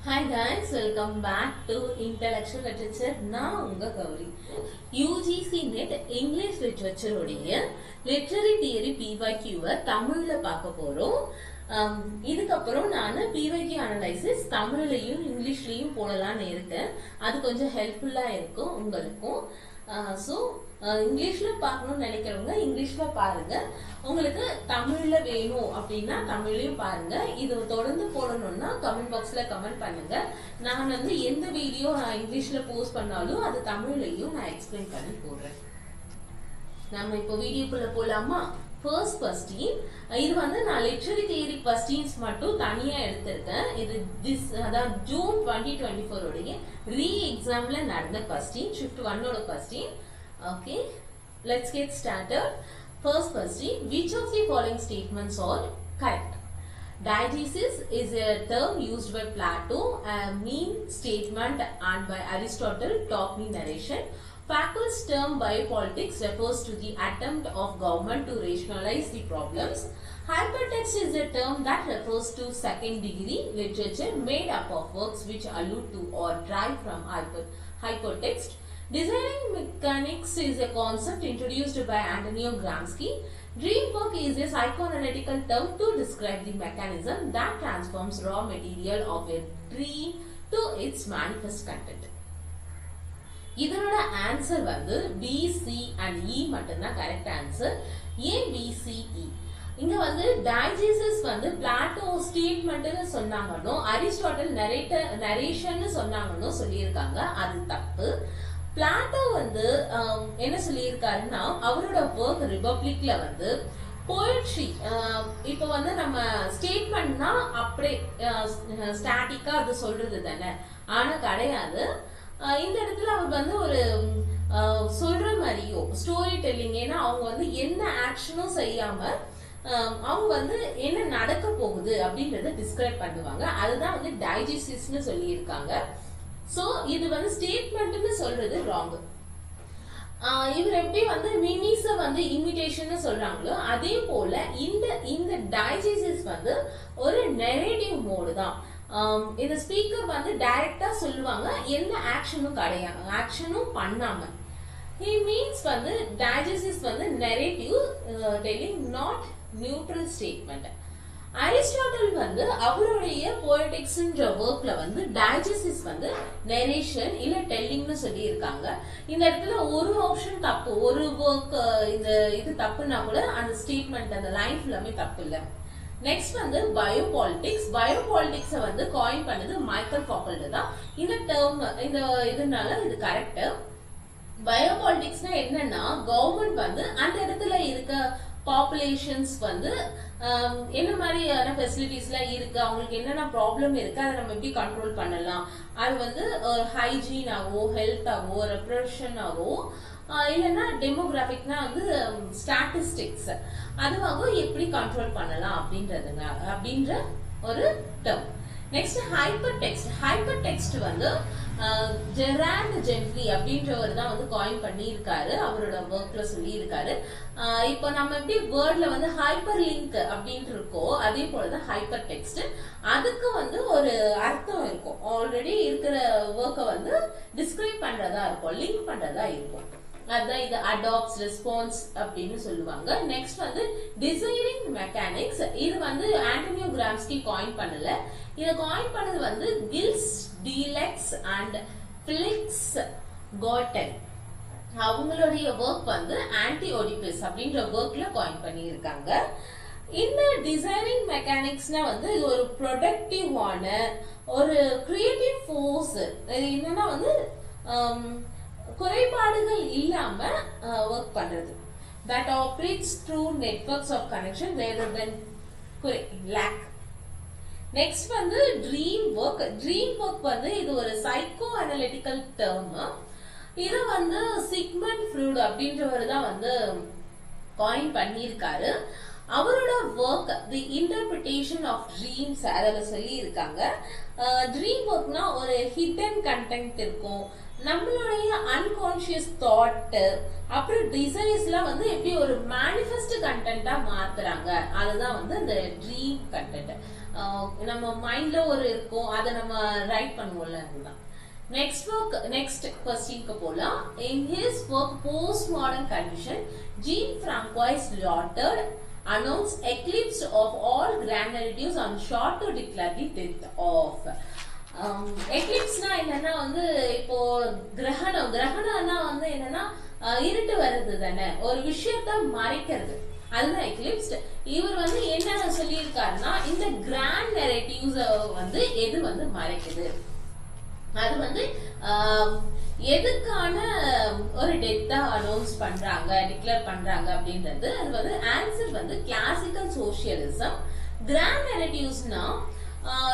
Hi guys, welcome back to Intellectual Literature. நான் உங்க Gowri. UGC NET English Literature உடைய Literary Theory PYQ தமிழ்ல பார்க்க போறோம். இதுக்கப்புறம் நான் PYQ Analysis தமிழ்லையும் இங்கிலீஷ்லையும் போடலான்னு இருக்கேன். அது கொஞ்சம் ஹெல்ப்ஃபுல்லா இருக்கும் உங்களுக்கும். ஸோ இங்கிலீஷ்ல பார்க்கணும்னு நினைக்கிறவங்க இங்கிலீஷ்ல பாருங்க. உங்களுக்கு தமிழ்ல வேணும் அப்படின்னா தமிழ்லயும் பாருங்க. இது தொடர்ந்து போடணும்னா கமெண்ட் பாக்ஸ்ல கமெண்ட் பண்ணுங்க. நான் எந்த வீடியோ நான் இங்கிலீஷ்ல போஸ்ட் பண்ணாலும் அது தமிழ்லையும் நான் எக்ஸ்பிளைன் பண்ணி போடுறேன். நம்ம இப்போ வீடியோக்குள்ள போலாமா? ஃபர்ஸ்ட் கொஸ்டின், இது நான் லிட்ரரி தியரி கொஸ்டின்ஸ் மட்டும் தனியா எடுத்திருக்கேன். இது அதான் ஜூன் 2024 உடைய ரீ எக்ஸாம்ல நடந்த கொஸ்டின், ஷிஃப்ட் 1 ஓட question. Okay, let's get started. First question, which of the following statements are correct? Diegesis is a term used by Plato, a mean statement, and by Aristotle, talking narration. Fackel's term biopolitics refers to the attempt of government to rationalize the problems. Hypertext is a term that refers to second degree literature made up of works which allude to or derive from hypertext. Designing mechanics is a concept introduced by Antonio Gramsci. Dream work is a psychoanalytical term to describe the mechanism that transforms raw material of a dream to its manifest content. இதனோட answer B, C and E மட்டும்தான் correct answer. A, B, C, E. இங்க டைஜீசஸ் Plato ஸ்டேட்மெண்ட்னு சொன்னாங்கன்னு, Aristotle narration சொன்னாங்கன்னு சொல்லியிருக்காங்க. அது தப்பு. Plato என்ன சொல்லியிருக்காருன்னா, அவரோட ஒர்க் ரிபப்ளிக்ல போயட்ரி, இப்போ நம்ம ஸ்டேட்மெண்ட்னா அப்படியே ஸ்டாட்டிக்கா அது சொல்றது தானே, ஆனா கிடையாது. இந்த இடத்துல அவர் ஒரு சொல்ற மாதிரியோ ஸ்டோரி டெல்லிங், ஏன்னா அவங்க எந்த ஆக்ஷனும் செய்யாம அவங்க என்ன நடக்க போகுது அப்படின்றத டிஸ்கிரைப் பண்ணுவாங்க. அதுதான் டைஜிசிஸ்னு சொல்லி இருக்காங்க. சோ இது ஸ்டேட்மெண்ட்னு சொல்றது ராங். இவர் எப்படி மிமிஸ இமிடேஷன் சொல்றாங்களோ அதே போல இந்த டைஜிசிஸ் ஒரு நெரேட்டிவ் மோடு தான். இந்த ஸ்பீக்கர் டைரக்டா சொல்லுவாங்க, எந்த ஆக்ஷனும் கிடையாது, ஆக்ஷனும் பண்ணாம. he means digesis narrative telling, not neutral statement. Aristotle அவருடைய போயட்டிக்ஸ்ன்ற ஒர்க்ல டைஜசிஸ் நரேஷன் இல்ல டெல்லிங்னு சொல்லி இருக்காங்க. இந்த இடத்துல ஒரு ஆப்ஷன் தப்பு, ஒரு ஒர்க் இது தப்புனா கூட அந்த ஸ்டேட்மெண்ட் அந்த லைன் ஃபுல்லாமே தப்பு இல்ல. நெக்ஸ்ட் பயோபாலிட்டிக்ஸ். பயோபாலிட்டிக்ஸ் காயின் பண்ணது மைக்கேல் ஃபாக்கல்ட் தான். இந்த டேர்ம் இந்த இதனால இது கரெக்ட். பயோபாலிட்டிக்ஸ்னா என்னன்னா, கவர்மெண்ட் அந்த இடத்துல இருக்க பாப்புலேஷன்ஸ் என்ன மாதிரியான ஃபெசிலிட்டிஸ்லாம் இருக்கு, அவங்களுக்கு என்னென்ன ப்ராப்ளம் இருக்கு, அதை நம்ம எப்படி கண்ட்ரோல் பண்ணலாம், அது ஹைஜீனாவோ ஹெல்த்தாவோ ரெப்ரஷனாவோ இல்லைன்னா டெமோகிராபிக்னா ஸ்டாட்டிஸ்டிக்ஸ் அதுவாக எப்படி கண்ட்ரோல் பண்ணலாம் அப்படின்ற ஒரு term. Next hyper text. Hyper text Gerard Genette அப்படின்றவர் தான் காயின் பண்ணி இருக்காரு, அவரோட ஒர்க்ல சொல்லி இருக்காரு. இப்போ நம்ம எப்படி வேர்ட்ல ஹைப்பர் லிங்க் அப்படின்ட்டு இருக்கோ அதே போலதான் ஹைப்பர் டெக்ஸ்ட். அதுக்கு ஒரு அர்த்தம் இருக்கும், ஆல்ரெடி இருக்கிற ஒர்க்கை டிஸ்கிரைப் பண்றதா இருக்கும், லிங்க் பண்றதா இருக்கும். அதான் இது அடாப்ட்ஸ் ரெஸ்பான்ஸ் அப்படின்னு சொல்லுவாங்க. Next designing mechanics. இது ஆண்டோனியோ கிராம்ஸ்கி காயின் பண்ணல, இத காயின் பண்ணது கில்ஸ் டீலெக்ஸ் அண்ட் பிலிக்ஸ் காட்டன். அவங்களுடைய ஒர்க் ஆன்டி ஓடிபஸ் அப்படின்ற ஒர்க்ல காயின் பண்ணி இருக்காங்க. இந்த டிசைனிங் மெக்கானிக்ஸ்னா இது ஒரு ப்ரொடக்டிவான ஒரு கிரியேட்டிவ் ஃபோர்ஸ். இது என்னன்னா குறைபாடுகள் இல்லாம ஒர்க் பண்றது. that operates through networks of connection rather than lack. Next dream work. Dream work இது ஒரு சைக்கோ அனலிட்டிக்கல் டேர்ம். இது சிக்மண்ட் ஃப்ரூட் அப்படின்றவர் தான் காயின் பண்ணியிருக்காரு. அவரோட work the interpretation of dreams அதில் சொல்லி இருக்காங்க. ட்ரீம் ஒர்க்னா ஒரு ஹிடன் கண்டென்ட் இருக்கும், நம்மளுடைய அன்கான்ஷியஸ் தாட் அப்புறம் டிசைர்ஸ்லாம் வந்து எப்படி ஒரு மேனிஃபெஸ்ட் கண்டென்ட்டா மாத்துறாங்க. அதுதான் வந்து அந்த ட்ரீம் கண்டென்ட். நம்ம மைண்ட்ல ஒரு இருக்கும், அதை நம்ம ரைட் பண்ணுவோம்ல, அதுதான். Next question போலாம். In his work Postmodern Condition, Jean-Francois Lyotard announced eclipse of all grand narratives and short to declare the death of. எக்லிப்ஸ்னா என்னன்னா வந்து இப்போ கிரகணம்னா வந்து என்னன்னா இருட்டு வருது தானே, ஒரு விஷயத்த மறைக்கிறது, அதுதான் எக்லிப்ஸ். இவர் வந்து என்ன சொல்லியிருக்காருன்னா, இந்த கிராண்ட் நெரேட்டிவ்ஸ் வந்து எது வந்து மறைக்குது, அது வந்து எதுக்கான ஒரு டெத்தா அனௌன்ஸ் பண்றாங்க, டிக்ளேர் பண்றாங்க அப்படின்றது. அது வந்து ஆன்சர் வந்து கிளாசிக்கல் சோசியலிசம். கிராண்ட் நெரேட்டிவ்ஸ்னா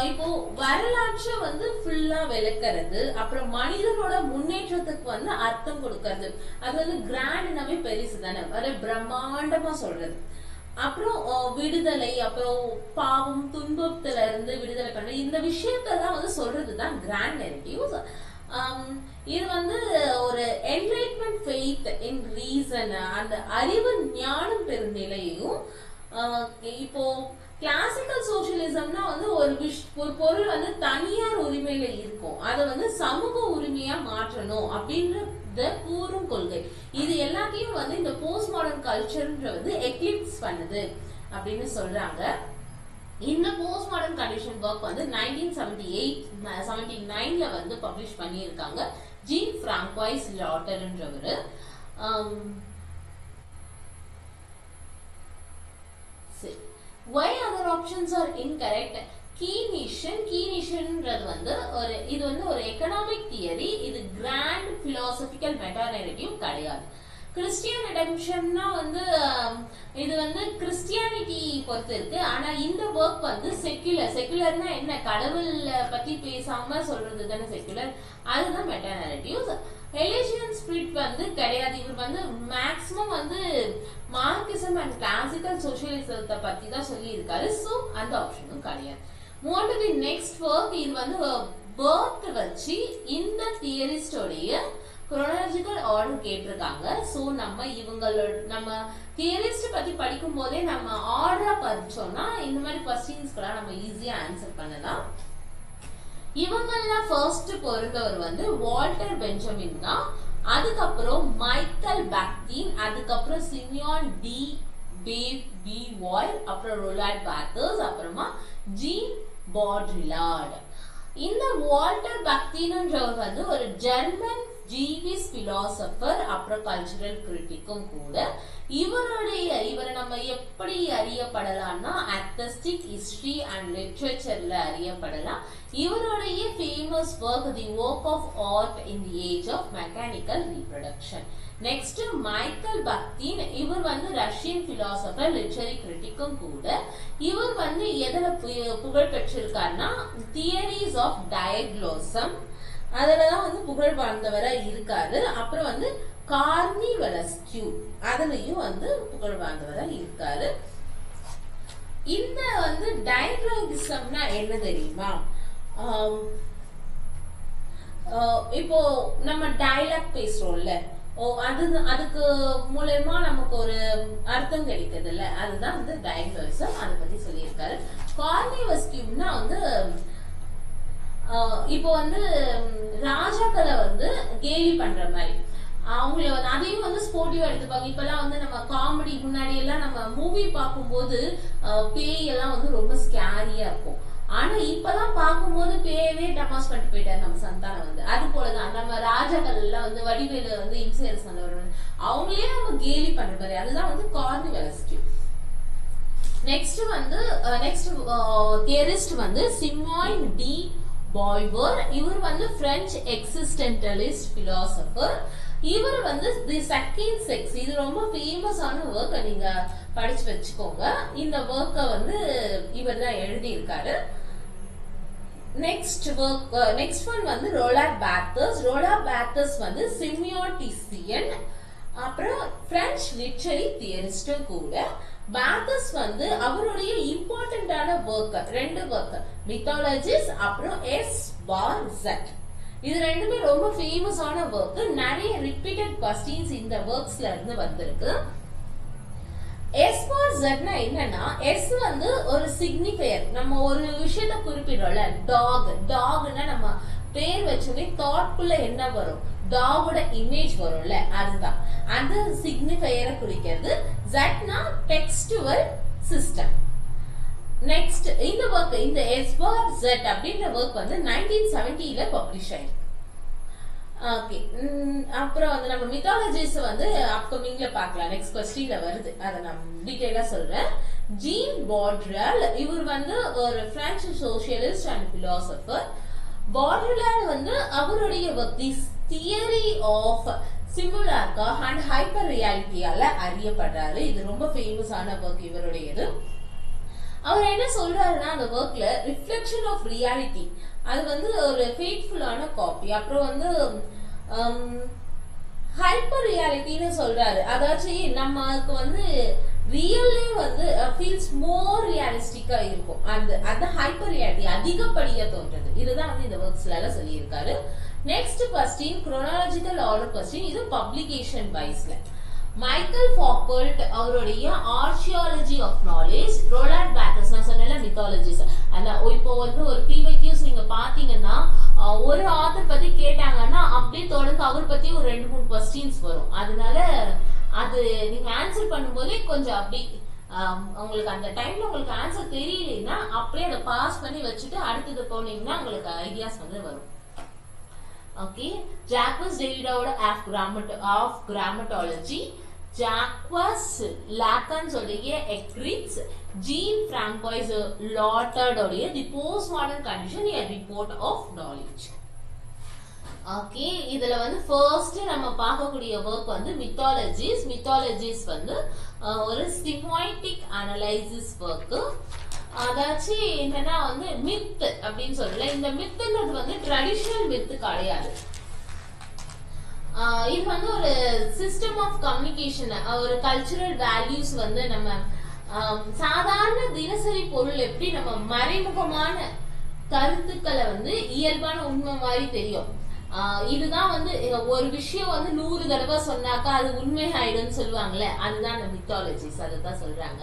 இப்போ வரலாற்றை வந்து ஃபுல்லா விளக்குறது, அப்புறம் மனிதனோட முன்னேற்றத்துக்கு வந்து அர்த்தம் கொடுக்கறது. அது வந்து கிராண்ட்னாவே பெருசு தானே, அது பிரம்மாண்டமா சொல்றது. அப்புறம் விடுதலை, அப்புறம் பாவம் துன்பத்துல இருந்து விடுதலை பண்ற இந்த விஷயத்தான் வந்து சொல்றதுதான் கிராண்ட் நெரேட்டிவ்ஸ். இது வந்து ஒரு என்லைட்மெண்ட் ஃபெய்த் இன் ரீசன், அந்த அறிவு ஞானம் பெறும் நிலையையும். இப்போ கிளாசிக்கல் சோசியலிசம்னா வந்து ஒரு பொருள் வந்து தனியார் உரிமையில இருக்கும், அதை வந்து சமூக உரிமையா மாற்றணும் அப்படின்றத கூறும் கொள்கை. இது எல்லாத்தையும் வந்து இந்த போஸ்ட் மாடர்ன் கல்ச்சர்ன்ற வந்து எக்லிப்ஸ் பண்ணுது அப்படின்னு சொல்றாங்க. இந்த போஸ்ட் மாடர்ன் கண்டிஷன் ஒர்க் வந்து 1978-79ல வந்து பப்ளிஷ் பண்ணியிருக்காங்க ஜீன் பிராங்க்வைஸ் லாட்டர்ன்றவரு. Why other options are incorrect? கீனிஷன்ன்றது வந்து இது வந்து ஒரு எக்கனாமிக் தியரி, இது கிராண்ட் பிலாசபிக்கல் மெட்டா நெரேட்டிவ் கிடையாது. கிறிஸ்டியன் ரிடெம்ஷன்னா வந்து இது வந்து கிறிஸ்டியானிட்டி பொறுத்து இருக்கு. ஆனா இந்த ஒர்க் வந்து செக்குலர்னா என்ன, கடவுள் பத்தி பேசாம சொல்றது தானே செக்குலர், அதுதான் மெட்டா நெரேட்டிவ்ஸ். எலிஷியன் ஸ்பிரிட் வந்து கிடையாது. இவர் வந்து மேக்சிமம் வந்து மார்க்சிசம் அண்ட் கிளாசிக்கல் சோசியலிசத்தை பத்தி தான் சொல்லி இருக்காரு. சோ அந்த ஆப்ஷனும் கிடையாது. Move on to the next work. இது வந்து பர்த் வச்சு இந்த தியரிஸ்டோடைய குரோனாலஜிக்கல் ஆர்டர் கேட்டிருக்காங்க. சோ நம்ம தியரிஸ்ட் பத்தி படிக்கும் போதே நம்ம ஆர்டரா படிச்சோம்னா இந்த மாதிரி கொஸ்டின்ஸ்க்கெல்லாம் நம்ம ஈஸியா ஆன்சர் பண்ணலாம். இவங்கெல்லாம் ஃபர்ஸ்ட் பிறந்தவர் வந்து வால்டர் பெஞ்சமின் தான். அதுக்கப்புறம் மைக்கேல் பாக்டீன், அதுக்கப்புறம் சிமியான் டி பேவாய்ர், அப்புறம் ரொலாண்ட் பேத்தர்ஸ், அப்புறமா ஜீன் பாட்ரிலார்ட். இந்த வால்டர் பாக்டீன்ன்றவர் வந்து ஒரு ஜெர்மன் ஜீவிஸ் பிலாசபர், அப்புறம் கல்ச்சுரல் கிரிட்டிக்கும் கூட. இவரை நம்ம எப்படி அறியப்படலாம்னா அத்தஸ்டிக் ஹிஸ்டரி அண்ட் லிட்ரேச்சர்ல அறியப்படலாம். இவருடைய famous work the work of art in the age of mechanical reproduction. Next Michael Bakhtin, இவர் வந்து ரஷ்யன் பிலாசபர், லிட்ரரி கிரிட்டிக்கும் கூட. இவர் வந்து எதுல புகழ் பெற்றிருக்காருன்னா தியரிஸ் ஆஃப் டயக்லோசம், அதுலதான் வந்து புகழ் வாழ்ந்தவரா இருக்காரு. அப்புறம் வந்து கார்னிவலஸ்கியூ, அதுலயும் வந்து புகழ் வாழ்ந்தவரா இருக்காரு. இந்த வந்து டயக்லோகிசம்னா என்ன தெரியுமா? இப்போ நம்ம டயலாக் பேசுறோம்ல, அதுக்கு மூலமா நமக்கு ஒரு அர்த்தம் கிடைக்குது இல்ல, அதுதான் வந்து டயக்லோகிசம். அதை பத்தி சொல்லியிருக்காரு. கார்னிவலஸ்கியூனா வந்து இப்போ வந்து ராஜாக்களை வந்து கேலி பண்ற மாதிரி அவங்கள வந்து அதையும் வந்து ஸ்போர்ட்டிவா எடுத்துப்பாங்க. இப்பெல்லாம் வந்து நம்ம காமெடி, முன்னாடி எல்லாம் நம்ம மூவி பார்க்கும்போது பேய் எல்லாம் வந்து ரொம்ப ஸ்கேரியா இருக்கும். ஆனா இப்பெல்லாம் பார்க்கும்போது பேயவே டமாஸ் பண்ணிட்டு போயிட்டாரு நம்ம சந்தானம் வந்து. அது போலதான் நம்ம ராஜாக்கள் எல்லாம் வந்து வடிவேலு வந்து இம்சேரஸ் அவங்களே நம்ம கேலி பண்ற மாதிரி, அதுதான் வந்து கார்னிவலஸ்கியூ. நெக்ஸ்ட் தியரிஸ்ட் வந்து சிமோன் டி பாய்வர். இவர் வந்து பிரெஞ்சு எக்ஸிஸ்டென்டலிஸ்ட் பிலாசபர். இவர் வந்து தி செகண்ட் செக்ஸ், இது ரொம்ப ஃபேமஸான ஒர்க், நீங்க படிச்சு வச்சுக்கோங்க. இந்த ஒர்க்க வந்து இவர் தான் எழுதி இருக்காரு. நெக்ஸ்ட் ஒன் வந்து ரொலாண்ட் பேத்தர்ஸ். ரொலாண்ட் பேத்தர்ஸ் வந்து சிமியோட்டிசியன், அப்புறம் பிரெஞ்சு லிட்ரரி தியரிஸ்டும் கூட. பேத்தர்ஸ் வந்து அவருடைய இம்பார்ட்டன்டான ஒர்க், ரெண்டு ஒர்க், மித்தாலஜிஸ், அப்புறம் எஸ் பார் ஜெட். இது ரெண்டுமே ரொம்ப ஃபேமஸான ஒர்க். நிறைய ரிப்பீட்டட் क्वेश्चंस இந்த ஒர்க்ஸ்ல இருந்து வந்திருக்கு. S for Z னா என்னன்னா, S வந்து ஒரு சிக்னிஃபையர். நம்ம ஒரு விஷயத்தை குறிப்பிடுறோம்ல, டாக்னா நம்ம பேர் வச்சோடனே தாட்குள்ள என்ன வரும், டாகோட இமேஜ் வரும்ல, அதுதான் அந்த சிக்னிஃபையரை குறிக்கிறது. Zனா டெக்ஸ்டுவல் சிஸ்டம். நெக்ஸ்ட் இந்த ஒர்க், இந்த S for Z அப்படின்ற ஒர்க் வந்து 1970ல பப்ளிஷ் ஆயிருக்கு. ஓகே, அப்புறம் வந்து நம்ம மித்தாலஜிஸ் வந்து அப்கமிங்ல பார்க்கலாம். நெக்ஸ்ட் क्वेश्चनல வருது, அதை நான் டீடைலா சொல்றேன். ஜீன் பாட்ரியால், இவர் வந்து ஒரு French socialist and philosopher. Baudrillard வந்து அவருடைய work the theory of simulacra and hyper ரியாலிட்டியால அறியப்படுறாரு. இது ரொம்ப ஃபேமஸான ஒர்க் இவருடையது. அவர் என்ன சொல்றாருன்னா, அந்த ஒர்க்ல ரிஃப்ளெக்ஷன் ஆஃப் ரியாலிட்டி அது வந்து ஒரு ஃபேட்ஃபுல்லான காப்பி. அப்புறம் வந்து ஹைப்பர் ரியாலிட்டின்னு சொல்றாரு. அதாச்சும் நமக்கு வந்து ரியல்லே வந்து ஃபீல்ஸ் மோர் ரியலிஸ்டிக்கா இருக்கும். அந்த ஹைப்பர் ரியாலிட்டி அதிகப்படியா தோன்றது. இதுதான் வந்து இந்த ஒர்க்ஸ்ல சொல்லியிருக்காரு. Next question chronological order question. இது பப்ளிகேஷன் வைஸ்ல மைக்கேல் ஃபாக்கல்ட் அவருடைய ஆர்ச்சியாலஜி ஆஃப் நாலேஜ், ரோலாண்ட் பேக்கர்ஸ் நான் சொன்னேன்ல மித்தாலஜிஸ், அந்த இப்போ வந்து ஒரு PYQs நீங்க பாத்தீங்கன்னா ஒரு ஆத்தர் பத்தி கேட்டாங்கன்னா அப்படியே தொடர்ந்து அவர் பத்தி ஒரு 2-3 क्वेश्चंस வரும். அதனால அது நீங்க ஆன்சர் பண்ணும்போதே கொஞ்சம் அப்படி உங்களுக்கு அந்த டைம்ல உங்களுக்கு ஆன்சர் தெரியலன்னா அப்படியே அதை பாஸ் பண்ணி வச்சுட்டு அடுத்தது போனீங்கன்னா உங்களுக்கு ஐடியாஸ் வந்து வரும். ஓகே, ஜாக்வஸ் டெரிடாவோட ஆஃப் கிராமட்டாலஜி, ஜாக்வஸ் லாக்கன்ஸ் உடைய எக்ரிட்ஸ், ஜீன் பிராங்கோய்ஸ் லாட்டர்ட் உடைய the post modern condition a report of knowledge. Okay, இதுல வந்து ஃபர்ஸ்ட் நம்ம பார்க்கக்கூடிய ஒர்க் வந்து மித்தாலஜிஸ் வந்து ஒரு சிமோய்டிக் அனலைசிஸ் ஒர்க். அதாச்சு என்னன்னா வந்து மித் அப்படின்னு சொல்லல. இந்த மித்ன்றது வந்து ட்ரெடிஷனல் மித் கிடையாது. இது வந்து ஒரு சிஸ்டம் ஆஃப் கம்யூனிகேஷன், ஒரு கல்ச்சுரல் வேல்யூஸ் வந்து நம்ம சாதாரண தினசரி பொருள் எப்படி நம்ம மறைமுகமான கருத்துக்களை வந்து இயல்பான உண்மை மாதிரி தெரியும். இதுதான் வந்து ஒரு விஷயம் வந்து 100 தடவை சொன்னாக்கா அது உண்மை ஆயிடும்னு சொல்லுவாங்கல்ல, அதுதான் அந்த மித்தாலஜிஸ், அதுதான் சொல்றாங்க.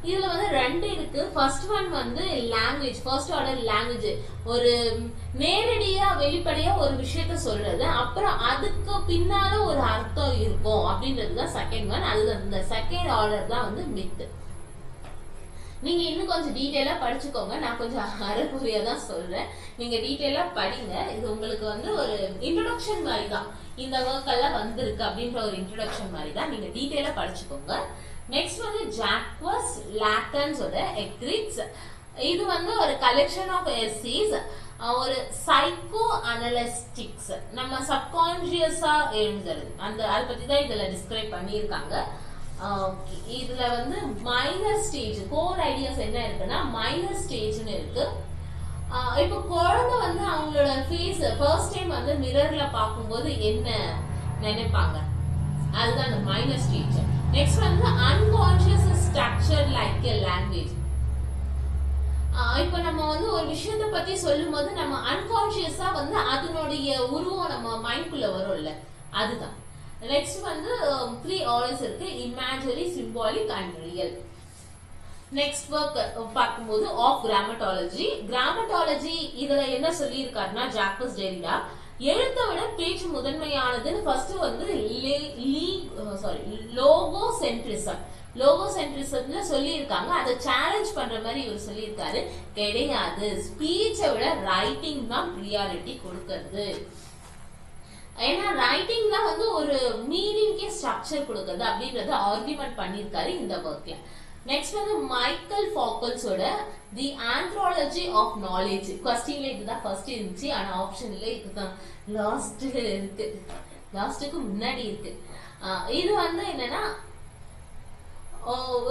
இதுல வந்து 2 இருக்கு. ஃபர்ஸ்ட் ஒன் வந்து லாங்குவேஜ், ஃபர்ஸ்ட் ஆர்டர் லாங்குவேஜ், ஒரு நேரடியா வெளிப்படையா ஒரு விஷயத்த சொல்றது, அப்புறம் அதுக்கு பின்னால ஒரு அர்த்தம் இருக்கும் அப்படின்றதுதான் செகண்ட் ஒன். அது இந்த செகண்ட் ஆர்டர் தான் வந்து மித். நீங்க இன்னும் கொஞ்சம் டீடைலா படிச்சுக்கோங்க, நான் கொஞ்சம் அரைக்குறையா தான் சொல்றேன், நீங்க டீடைலா படிங்க. இது உங்களுக்கு வந்து ஒரு இன்ட்ரோடக்ஷன் மாதிரி தான், இந்த ஒர்க் எல்லாம் வந்திருக்கு அப்படின்ற ஒரு இன்ட்ரோடக்ஷன் மாதிரி தான், நீங்க டீடைலா படிச்சுக்கோங்க. நெக்ஸ்ட் வந்து ஜாக்வஸ் லாக்கன்ஸ் ஓட எக்ரிட்ஸ். இது வந்து ஒரு கலெக்ஷன் ஆஃப் எஸ்ஸேஸ், ஒரு சைக்கோ அனலிஸ்டிக்ஸ், நம்ம சப்கான்ஷியஸா எழுதுறது, அந்த அதை பத்தி தான் இதுல டிஸ்கிரைப் பண்ணியிருக்காங்க. இதுல வந்து மைனர் ஸ்டேஜ், கோர் ஐடியாஸ் என்ன இருக்குன்னா மைனர் ஸ்டேஜ்னு இருக்கு. இப்போ குழந்தை வந்து அவங்களோட ஃபேஸ் ஃபர்ஸ்ட் டைம் வந்து மிரர்ல பார்க்கும்போது என்ன நினைப்பாங்க, அதுதான் அந்த மைனர் ஸ்டேஜ். நெக்ஸ்ட் வந்து unconscious structure like a language. இப்போ நம்ம வந்து ஒரு விஷயத்தை பத்தி சொல்லும் போது நம்ம அன்கான்ஷியஸா வந்து அதனுடைய உருவம் நம்ம மைண்ட்குள்ள வரும்ல, அதுதான். நெக்ஸ்ட் வந்து 3 ஆர்டர்ஸ் இருக்கு, imaginary, symbolic and real. Next work பார்க்கும்போது ஆஃப் கிராமட்டாலஜி. இதுல என்ன சொல்லியிருக்காருன்னா ஜாக்வஸ் டெரிடா, எழுத்தை விட பேச்சு முதன்மையானதுன்னு ஃபர்ஸ்ட் வந்து லோகோசென்ட்ரிசம்ல சொல்லியிருக்காங்க. அதை சேலஞ்ச் பண்ற மாதிரி இவர் சொல்லியிருக்காரு, கிடையாது, ஸ்பீச்சை விட ரைட்டிங் தான் ப்ரியாரிட்டி கொடுக்கறது. ஏன்னா ரைட்டிங் தான் வந்து ஒரு மீனிங்கே ஸ்ட்ரக்சர் கொடுக்கறது அப்படின்றத ஆர்குமெண்ட் பண்ணியிருக்காரு இந்த ஒர்க்ல. நெக்ஸ்ட் வந்து மைக்கேல் ஃபாக்கல்ஸோட தி ஆந்த்ரோலஜி ஆஃப் நாலேஜ். கொஸ்டின்ல இதுதான் ஃபர்ஸ்ட் இருந்துச்சு, ஆனா ஆப்ஷன்ல இதுதான் லாஸ்ட் இருக்கு, லாஸ்ட்டுக்கு முன்னாடி இருக்கு. இது வந்து என்னன்னா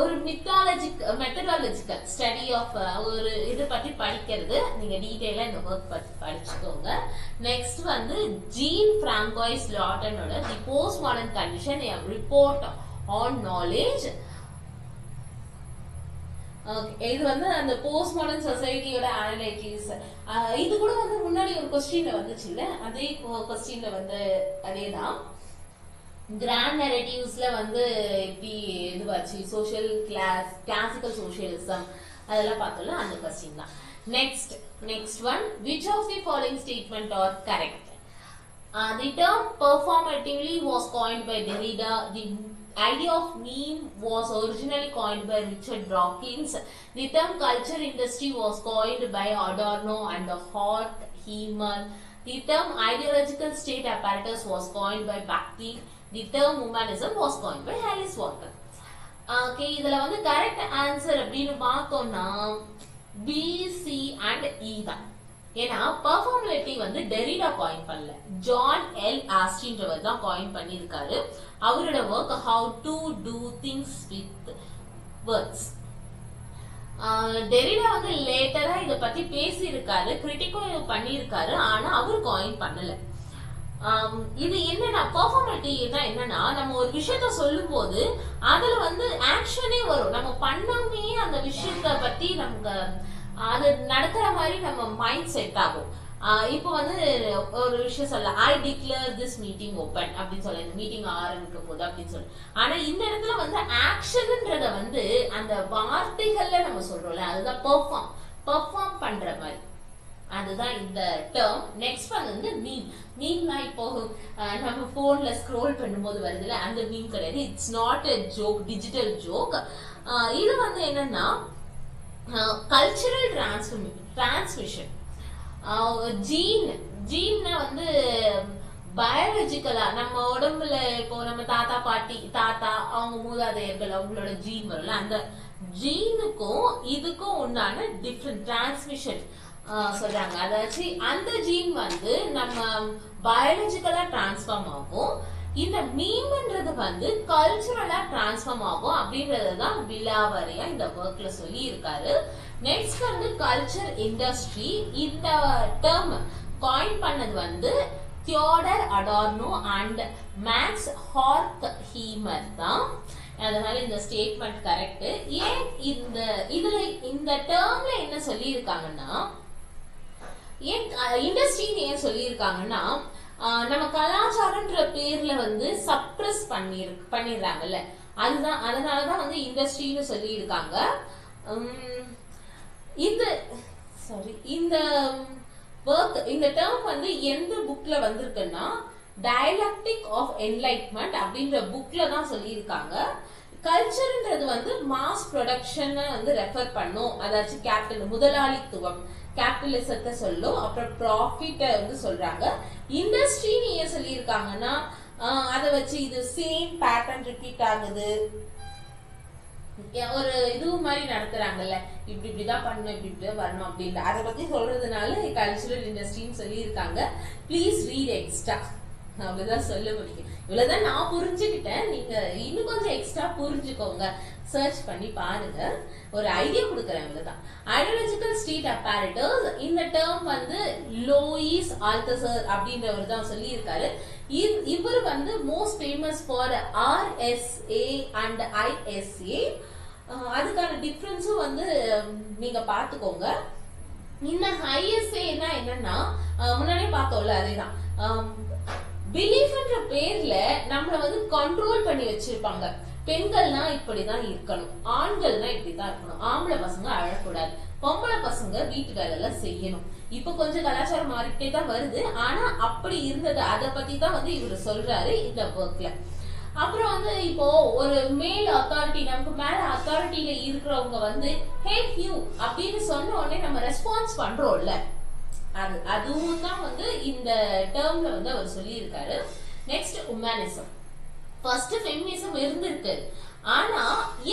ஒரு மெத்தடாலஜிக்கல் ஸ்டடி ஆஃப் ஒரு இது பத்தி படிக்கிறது. நீங்க டீடைலா இந்த ஒர்க் பத்தி படிச்சுக்கோங்க. நெக்ஸ்ட் வந்து ஜீன் பிராங்கோய்ஸ் லாட்டனோட the post modern condition report on knowledge. இது வந்து அந்த போஸ்ட் மாடர்ன் சொசைட்டியோட அனலைட்டிஸ். இது கூட வந்து முன்னாடி ஒரு கொஸ்டின்ல வந்துச்சு இல்ல, அதே கொஸ்டின்ல வந்து அதேதான். கிராண்ட் நரேட்டிவ்ஸ்ல வந்து எப்படி இதுவாச்சு, சோஷியல் கிளாசிக்கல் சோஷியலிசம் அதெல்லாம் பார்த்தோம்ல, அந்த கொஸ்டின் தான். Next one, which of the following statement are correct? The term performatively was coined by Derrida. The idea of meme was originally coined by Richard Dawkins. The term culture industry was coined by Adorno and Horkheimer. The term ideological state apparatus was coined by Bakhtin. The term humanism was coined by Alice Walker. Okay, இதுல வந்து correct answer அப்படின்னு பார்த்தோம்னா B, C and E தான். ஏன்னா performativity வந்து Derrida coin பண்ணல, John L ஆஸ்டின்றவர் தான் காயின் பண்ணியிருக்காரு. அவரோட work how to do things with words. Derrida வந்து லேட்டரா இத பத்தி பேசி இருக்காரு, கிரிட்டிக்கும் பண்ணியிருக்காரு, ஆனா அவர் காயின் பண்ணல. இது என்னன்னா பெர்ஃபார்மலிட்டி என்னன்னா நம்ம ஒரு விஷயத்த சொல்லும் போது அதுல வந்து ஆக்ஷனே வரும், நம்ம பண்ணாமே அந்த விஷயத்த பத்தி நமக்கு அது நடக்கிற மாதிரி நம்ம மைண்ட் செட் ஆகும். இப்போ வந்து ஒரு விஷயம் சொல்ல, ஐ டிக்ளேர் திஸ் மீட்டிங் ஓபன் அப்படின்னு சொல்ல, இந்த மீட்டிங் ஆரம்பிக்கும் போது அப்படின்னு சொல்லு. ஆனா இந்த இடத்துல வந்து ஆக்ஷன்ன்றத வந்து அந்த வார்த்தைகள்ல நம்ம சொல்றோம்ல, அதுதான் பெர்ஃபார்ம் பண்ற மாதிரி, அதுதான் இந்த டேர்ம். நெக்ஸ்ட் வந்து மீம்னா இப்போ நம்ம போன்ல ஸ்க்ரோல் பண்ணும்போது வருதுல, அந்த மீம் கிடையாது. It's not a joke, digital joke. இது வந்து என்னன்னா கல்ச்சரல் டிரான்ஸ்மிஷன். ஜீன்னா வந்து பயாலஜிக்கலா நம்ம உடம்புல இப்போ நம்ம தாத்தா அவங்க மூதாதையர்கள் அவங்களோட ஜீன் வரும்ல, அந்த ஜீனுக்கும் இதுக்கும் உண்டான டிஃபரண்ட் டிரான்ஸ்மிஷன் சொல்றாங்க. அதாச்சு அந்த ஜீன் வந்து நம்ம பயாலஜிக்கலா டிரான்ஸ்ஃபார்ம் ஆகும், இந்த மீம்ன்றது வந்து கல்ச்சுரலா டிரான்ஸ்ஃபார்ம் ஆகும் அப்படின்றதுதான் விலாவரியா இந்த ஒர்க்ல சொல்லி இருக்காரு. நெக்ஸ்ட் வந்து கல்ச்சர் இண்டஸ்ட்ரி. இந்த டேர்ம் காயின் பண்ணது வந்து தியோடர் அடார்னோ அண்ட் மேக்ஸ் ஹார்க்ஹீமர் தான். அதனால இந்த ஸ்டேட்மெண்ட் கரெக்ட். ஏன் இந்த டேர்ம்ல என்ன சொல்லி இருக்காங்கன்னா, ஏன் இண்டஸ்ட்ரின்னு ஏன் சொல்லி இருக்காங்கன்னா, நம்ம கலாச்சாரம்ன்ற பேர்ல வந்து சப்ரஸ் பண்ணிடுறாங்கல்ல, அதுதான், அதனாலதான் வந்து இண்டஸ்ட்ரின்னு சொல்லி இருக்காங்க. இந்த ஒர்க், இந்த டேர்ம் வந்து எந்த புக்ல வந்திருக்குன்னா டயலக்டிக் ஆஃப் என்லைட்மெண்ட் அப்படின்ற புக்ல தான் சொல்லி இருக்காங்க. கல்ச்சர்ன்றது வந்து மாஸ் ப்ரொடக்ஷன் வந்து ரெஃபர் பண்ணும், அதாச்சும் கேபிட்டல் முதலாளித்துவம் கேபிட்டலிசத்தை சொல்லும், அப்புறம் ப்ராஃபிட்ட வந்து சொல்றாங்க. இண்டஸ்ட்ரின்னு ஏன் சொல்லி இருக்காங்கன்னா அதை வச்சு இது சேம் பேட்டர்ன் ரிப்பீட் ஆகுது, ஒரு இது மாதிரி நடத்துறாங்கல்ல, இப்படிதான் பண்ணணும், இப்படி வரணும் அப்படின்னு அதை பத்தி சொல்றதுனால கல்ச்சுரல் இண்டஸ்ட்ரின்னு சொல்லி இருக்காங்க. ப்ளீஸ் ரீட் எக்ஸ்ட்ரா, அப்படிதான் சொல்ல முடியும். இவ்வளவுதான் நான் புரிஞ்சுக்கிட்டேன், நீங்க இன்னும் கொஞ்சம் எக்ஸ்ட்ரா புரிஞ்சுக்கோங்க, சர்ச் பண்ணி பாருங்க, ஒரு ஐடியா கொடுக்குறேன். இவ்வளவுதான். ஐடியாலஜிக்கல் ஸ்டேட் அப்பேரட்டஸ், இந்த டேர்ம் வந்து லோயிஸ் ஆல்தசர் அப்படின்றவர் தான் சொல்லி இருக்காரு. இவர் வந்து most famous for RSA and ISA. அதுக்கான டிஃபரன்ஸும் வந்து நீங்க பாத்துக்கோங்க. இந்த ISAனா என்னன்னா முன்னாடியே பார்த்தோம்ல, அதேதான். பிலீஃப்ன்ற பேர்ல நம்மள வந்து கண்ட்ரோல் பண்ணி வச்சிருப்பாங்க. பெண்கள்னா இப்படிதான் இருக்கணும், ஆண்கள்னா இப்படிதான் இருக்கணும், ஆம்பளை பசங்க அழக்கூடாது, பொம்பளை பசங்க வீட்டு வேலை எல்லாம் செய்யணும். இப்ப கொஞ்சம் கலாச்சாரம் மாறிட்டே தான் வருது, ஆனா அப்படி இருந்தது, அதை பத்தி தான் வந்து இவரு சொல்றாரு இந்த ஒர்க்ல. அப்புறம் வந்து இப்போ ஒரு மேல் அத்தாரிட்டி, நமக்கு மேல அத்தாரிட்டியில இருக்கிறவங்க வந்து ஹேட் யூ அப்படின்னு சொன்ன உடனே நம்ம ரெஸ்பான்ஸ் பண்றோம்ல, அதுவும் தான் வந்து இந்த டேர்ம்ல வந்து அவர் சொல்லி இருக்காரு. Next humanism. ஃபர்ஸ்ட் ஃபெமினிசம் இருந்திருக்கு, ஆனா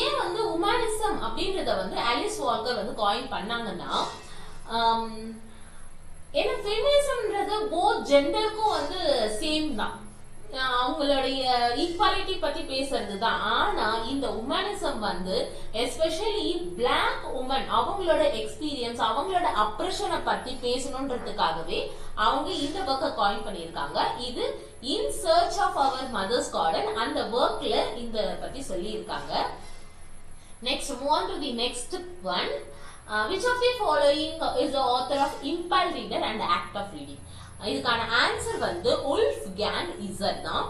ஏன் வந்து ஹியூமனிசம் அப்படின்றத வந்து ஆலிஸ் வால்கர் வந்து காயின் பண்ணாங்கன்னா, ஏன்னா ஃபெமினிசம்ன்றது போத் ஜெண்டருக்கும் வந்து சேம் தான், அவங்களுடைய ஈக்வாலிட்டி பத்தி பேசுறது தான். ஆனா இந்த உமனிசம் வந்து எஸ்பெஷலி பிளாக் உமன் அவங்களோட எக்ஸ்பீரியன்ஸ், அவங்களோட அப்ரெஷனை பத்தி பேசணும்ன்றதுக்காகவே அவங்க இந்த ஒர்க்கை காயின் பண்ணியிருக்காங்க. இது in search of our mothers garden அந்த ஒர்க்ல இந்த பத்தி சொல்லி இருக்காங்க. Next, move on to the next one. Which of the following is the author of Impulse Reader and Act of Reading? இதுக்கான ஆன்சர் வந்து உல்ஃப்காங் இசட் தான்.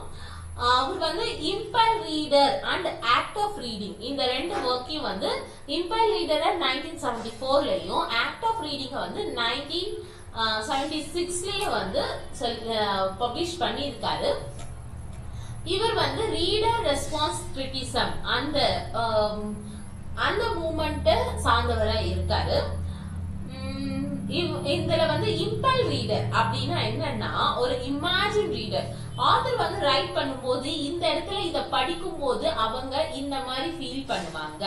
அவர் வந்து implied reader and act of reading இந்த ரெண்டு ஒர்க்கையும் வந்து இம்பல் ரீடர் 1974லயும் ஆக்ட் ஆஃப் ரீடிங் வந்து 1976லயே வந்து பப்ளிஷ் பண்ணியிருக்காரு. இவர் வந்து ரீடர் ரெஸ்பான்ஸ் கிரிட்டிசம் அந்த மூமெண்ட் சார்ந்தவரா இருக்காரு. இதுல வந்து இம்பல் ரீடர் அப்படின்னா என்னன்னா ஒரு இமேஜின் ரீடர். ஆத்தர் வந்து ரைட் பண்ணும்போது இந்த இடத்துல இத படிக்கும் போது அவங்க இந்த மாதிரி ஃபீல் பண்ணுவாங்க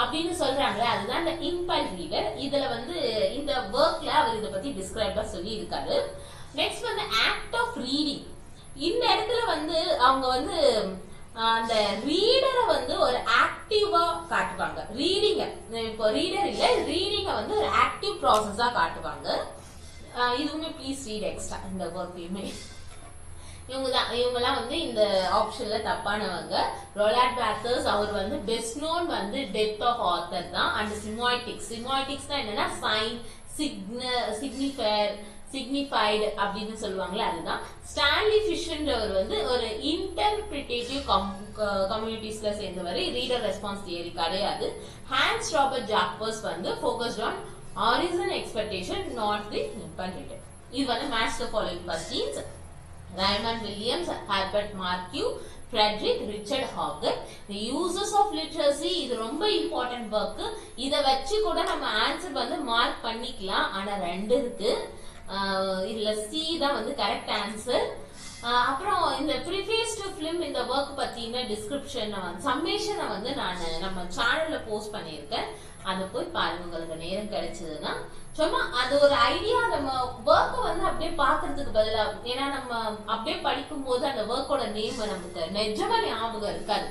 அப்படின்னு சொல்றாங்க. அதுதான் இந்த இம்பல் ரீடர். இதுல வந்து இந்த ஒர்க்ல அவர் இத பத்தி டிஸ்கிரைபா சொல்லி இருக்காரு. நெக்ஸ்ட் வந்து ஆக்ட் ஆஃப் ரீடிங். இந்த இடத்துல வந்து அவங்க வந்து அந்த ரீடரை வந்து ஒரு ஆக்டிவா காட்டுவாங்க. ரீடிங்க இப்போ ரீடர் இல்ல ரீடிங்க வந்து ஒரு ஆக்டிவ் ப்ராசஸா காட்டுவாங்க. இதுவுமே ப்ளீஸ் ரீட் எக்ஸ்ட்ரா இந்த ஒர்க்கையுமே. இவங்கலாம் வந்து இந்த ஆப்ஷன்ல தப்பானவங்க. ரொலாண்ட் பேத்தர்ஸ் அவர் வந்து பெஸ்ட் நோன் வந்து டெத் ஆஃப் ஆத்தர் தான். அண்ட் சிமாய்டிக்ஸ்னா என்னன்னா சைன் சிக்னிஃபைடு அப்படின்னு சொல்லுவாங்களே அதுதான். ஸ்டான்லி ஃபிஷ்ன்றவர் வந்து ஒரு இன்டர்பிரிட்டேட்டிவ் கம்யூனிட்டிஸ்ல சேர்ந்தவர். ரீடர் ரெஸ்பான்ஸ் தியரி கிடையாது. ஹான்ஸ் ராபர்ட் ஜாக்பர்ஸ் வந்து focused on origin expectation not the implied reader. இது வந்து match the following questions. Raymond Williams, Herbert Marcuse, Frederick Richard Hagen. The uses of literacy இது ரொம்ப இம்பார்ட்டன்ட் ஒர்க். இத வச்சு கூட நம்ம ஆன்சர் வந்து மார்க் பண்ணிக்கலாம். ஆனா ரெண்டு இருக்கு. இதுல சி தான் வந்து கரெக்ட் ஆன்சர். அப்புறம் இந்த ப்ரிஃபேஸ் டு ஃபிலிம் இந்த ஒர்க் பத்தின டிஸ்கிரிப்ஷன் சம்மேஷனை வந்து நான் நம்ம சேனல்ல போஸ்ட் பண்ணியிருக்கேன். அதை போய் பாருங்க உங்களுக்கு நேரம் கிடைச்சதுன்னா. சும்மா அது ஒரு ஐடியா. நம்ம ஒர்க்கை வந்து அப்படியே பாக்குறதுக்கு பதிலா ஏன்னா நம்ம அப்படியே படிக்கும் போது அந்த ஒர்க்கோட நேம் நமக்கு நிஜமா ஞாபகம் இருக்காது.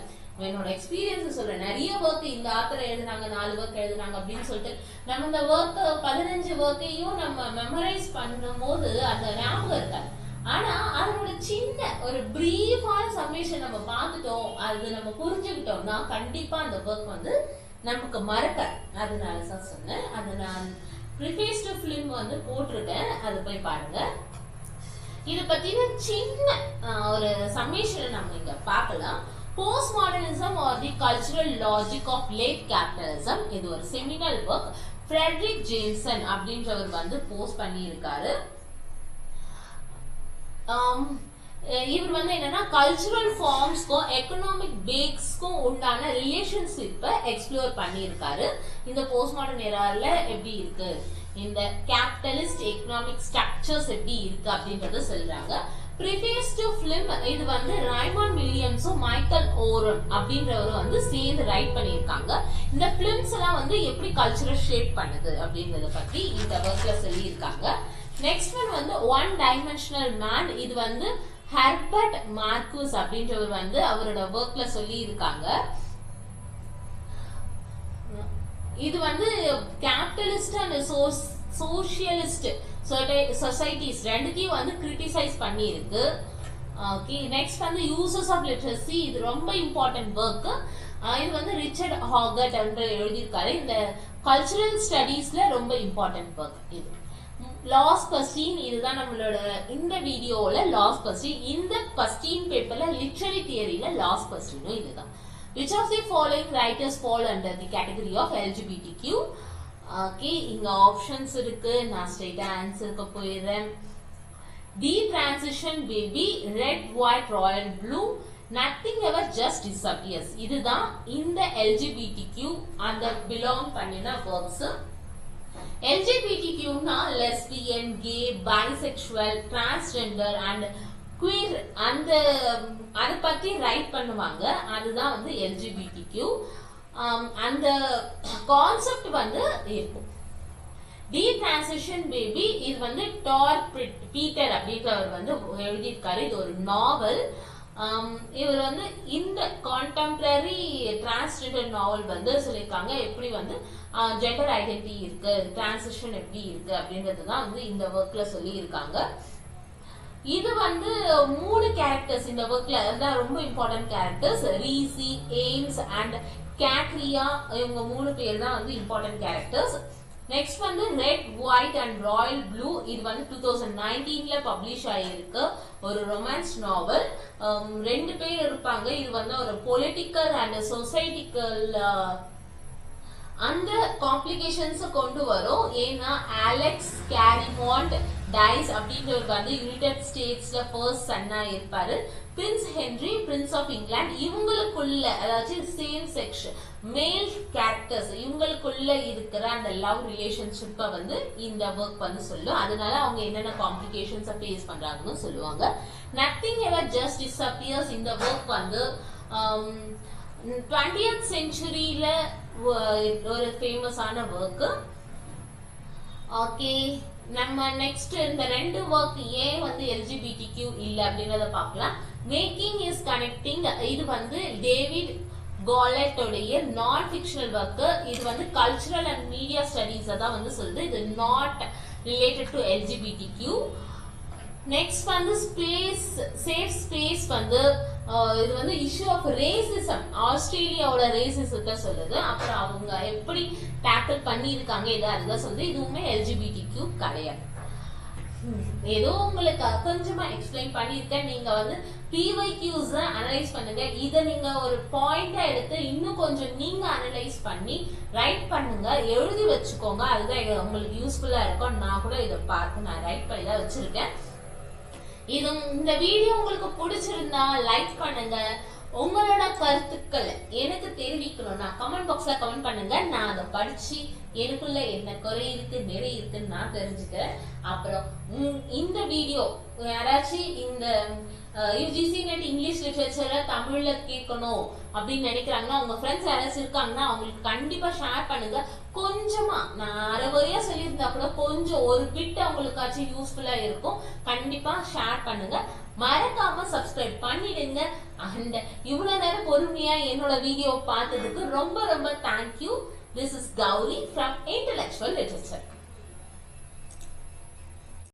என்னோட எக்ஸ்பீரியன்ஸ் சொல்றேன். நிறைய ஒர்க் இந்த ஆத்தரை எழுதுனாங்க 4 ஒர்க் எழுதுனாங்க அப்படின்னு சொல்லிட்டு நம்ம இந்த ஒர்க் 15 ஒர்க்கையும் நம்ம மெமரைஸ் பண்ணும் போது அந்த ஞாபகம் இருக்காது. ஆனா அதனோட சின்ன ஒரு பிரீஃபான சம்மேஷன் நம்ம பார்த்துட்டோம், அது நம்ம புரிஞ்சுக்கிட்டோம்னா கண்டிப்பா அந்த ஒர்க் வந்து நமக்கு மறக்க. அதனால தான் சொன்னேன். அது நான் ப்ரிஃபேஸ் டு ஃபிலிம் வந்து போட்டிருக்கேன். அது போய் பாருங்க. இதை பத்தின சின்ன ஒரு சம்மேஷனை நம்ம இங்க பார்க்கலாம். Postmodernism or the cultural logic of late capitalism. இது ஒரு செமினல் ஒர்க். ஃப்ரெட்ரிக் ஜேம்சன் அப்படின்றவர் வந்து போஸ்ட் பண்ணி இருக்காரு. இவர் வந்து என்னன்னா கல்ச்சுரல் ஃபார்ம்ஸ்க்கும் எக்கனாமிக் பேஸ்க்கும் உண்டான ரிலேஷன்ஷிப்பை எக்ஸ்ப்ளோர் பண்ணியிருக்காரு. இந்த போஸ்ட் மாடர்ன் எரால எப்படி இருக்கு, இந்த கேபிட்டலிஸ்ட் எக்கனாமிக் ஸ்ட்ரக்சர்ஸ் எப்படி இருக்கு அப்படின்றத சொல்றாங்க. ப்ரிஃபேஸ் டு ஃபிலிம் இது வந்து ரைமாண்ட் வில்லியம்ஸும் மைக்கேல் ஓரன் அப்படின்றவரும் வந்து சேர்ந்து ரைட் பண்ணியிருக்காங்க. இந்த பிலிம்ஸ் எல்லாம் வந்து எப்படி கல்ச்சரல் ஷேப் பண்ணுது அப்படின்றத பத்தி இந்த ஒர்க்ல சொல்லியிருக்காங்க. நெக்ஸ்ட் ஒன் வந்து ஒன் டைமென்ஷனல் மேன். இது வந்து ஹெர்பர்ட் மார்க்யூஸ் அப்படின்றவர் வந்து அவரோட ஒர்க்ல சொல்லி இருக்காங்க. இது வந்து கேபிட்டலிஸ்ட் அண்ட் சோசியலிஸ்ட் சொசைட்டிஸ் ரெண்டுத்தையும் வந்து கிரிட்டிசைஸ் பண்ணி இருக்கு. ஓகே, நெக்ஸ்ட் வந்து யூசஸ் ஆஃப் லிட்ரஸி. இது ரொம்ப இம்பார்ட்டன்ட் ஒர்க். இது வந்து ரிச்சர்ட் ஹாகட் என்று எழுதியிருக்காரு. இந்த கல்ச்சுரல் ஸ்டடீஸ்ல ரொம்ப இம்பார்ட்டன்ட் ஒர்க் இது. லாஸ்ட் கொஸ்டின் இதுதான் நம்மளோட இந்த வீடியோல லாஸ்ட் கொஸ்டின். இந்த கொஸ்டின் பேப்பர்ல லிட்ரரி தியரியில லாஸ்ட் கொஸ்டினும் இதுதான். Which of the following writers fall under the category of LGBTQ? Okay, இங்க ஆப்ஷன்ஸ் இருக்கு. நான் ஸ்ட்ரைட்டா ஆன்சருக்கு போயிடுறேன். The transition baby, red white royal blue, nothing ever just disappears. இதுதான் இந்த LGBTQ அந்த பிலாங் பண்ணின ஒர்க்ஸ். LGBTQனா lesbian, gay, bisexual, transgender and queer அந்த அதை பத்தி ரைட் பண்ணுவாங்க. அதுதான் வந்து LGBTQ. அந்த கான்செப்ட் வந்து இருக்கும். டி டிரான்சிஷன் பேபி இது வந்து டார் பீட்டர் அப்படின்றவர் வந்து எழுதியிருக்காரு. இது ஒரு நாவல். இவர் வந்து இந்த கான்டெம்பரரி டிரான்ஸ்ஜெண்டர் நாவல் வந்து சொல்லியிருக்காங்க. எப்படி வந்து ஜெண்டர் ஐடென்டிட்டி இருக்கு, டிரான்சிஷன் எப்படி இருக்கு அப்படின்றது தான் வந்து இந்த ஒர்க்ல சொல்லி இருக்காங்க. இது வந்து 3 கேரக்டர்ஸ் இந்த ஒர்க்ல அதான் ரொம்ப இம்பார்ட்டன்ட் கேரக்டர்ஸ். ரீசி, எய்ம்ஸ் அண்ட் கேட்ரியா இவங்க 3 பேர் தான் வந்து இம்பார்ட்டன்ட் கேரக்டர்ஸ். நெக்ஸ்ட் வந்து red, white and Royal blue. இது வந்து 2019ல பப்ளிஷ் ஆயிருக்கு. ஒரு ரொமான்ஸ் நாவல். 2 பேர் இருப்பாங்க. இது வந்து ஒரு பொலிட்டிக்கல் அண்ட் சொசைட்டிக்கல் அந்த காம்ப்ளிகேஷன்ஸ் கொண்டு வரும். ஏன்னா அலெக்ஸ் கேரிமாண்ட் டைஸ் அப்படின்றவர் வந்து யுனைடெட் ஸ்டேட்ஸ்ல ஃபர்ஸ்ட் சன்னா இருப்பாரு. Prince Henry, Prince of England, இவங்களுக்குள்ள அதாவது சேம் செக்ஸ் மேல் கேரக்டர்ஸ் இவங்களுக்குள்ள இருக்கிற அந்த லவ் ரிலேஷன்ஷிப்பை வந்து இந்த ஒர்க் வந்து சொல்லும். அதனால அவங்க என்னென்ன காம்ப்ளிகேஷன்ஸை ஃபேஸ் பண்றாங்கன்னு சொல்லுவாங்க. நத்திங் எவர் ஜஸ்ட் டிஸ்அப்பியர்ஸ் இந்த ஒர்க் வந்து 20th செஞ்சுரியில ஒரு ஃபேமஸான ஒர்க். ஓகே, நம்ம நெக்ஸ்ட் இந்த 2 ஒர்க் ஏன் வந்து LGBTQ இல்ல அப்படின்றத பார்க்கலாம். Making is connecting. இது வந்து டேவிட் காலட் உடைய நான் ஃபிக்ஷனல் ஒர்க். இது வந்து கல்ச்சுரல் அண்ட் மீடியா ஸ்டடீஸ் தான் வந்து சொல்லுது. இது not related to LGBTQ. Next வந்து ஸ்பேஸ் சேஃப் ஸ்பேஸ் வந்து இது வந்து இஷ்யூ ஆஃப் ரேசிசம், ஆஸ்திரேலியாவோட ரேசிசத்தை சொல்லுது. அப்புறம் அவங்க எப்படி டேக்கிள் பண்ணியிருக்காங்க இது அதுதான் சொல்லுது. இதுவுமே LGBTQ கிடையாது. ஏதோ உங்களுக்கு கொஞ்சமா எக்ஸ்பிளைன் பண்ணிருக்கேன். நீங்க வந்து PYQs அனலைஸ் பண்ணுங்க. இதை நீங்க ஒரு பாயிண்டா எடுத்து இன்னும் கொஞ்சம் நீங்க அனலைஸ் பண்ணி ரைட் பண்ணுங்க, எழுதி வச்சுக்கோங்க. அதுதான் உங்களுக்கு யூஸ்ஃபுல்லா இருக்கும். நான் கூட இதை பார்த்து நான் ரைட் பண்ணி தான் வச்சிருக்கேன். இந்த வீடியோ உங்களுக்கு பிடிச்சிருந்தா லைக் பண்ணுங்க. உங்களோட கருத்துக்களை எனக்கு தெரிவிக்கணும்னா கமெண்ட் பாக்ஸ்ல கமெண்ட் பண்ணுங்க. நான் அதை படிச்சு எனக்குள்ள என்ன குறை இருக்கு நிறைய இருக்குன்னு நான் தெரிஞ்சுக்கிறேன். அப்புறம் இந்த வீடியோ யாராச்சும் இந்த UGC NET இங்கிலீஷ் லிட்ரேச்சரை தமிழ்ல கேட்கணும் அப்படின்னு நினைக்கிறாங்கன்னா உங்க ஃப்ரெண்ட்ஸ் யாராச்சும் இருக்காங்கன்னா அவங்களுக்கு கண்டிப்பா ஷேர் பண்ணுங்க. கொஞ்சமா நான் அரைவரையா சொல்லியிருந்தா கூட கொஞ்சம் ஒரு பிட் அவங்களுக்காச்சும் யூஸ்ஃபுல்லா இருக்கும். கண்டிப்பா ஷேர் பண்ணுங்க. மறக்காம சப்ஸ்கிரைப் பண்ணிடுங்க. அண்ட் இவ்வளவு நேரம் பொறுமையா என்னோட வீடியோ பார்த்ததுக்கு ரொம்ப ரொம்ப thank you. This is Gauri from Intellectual Literature.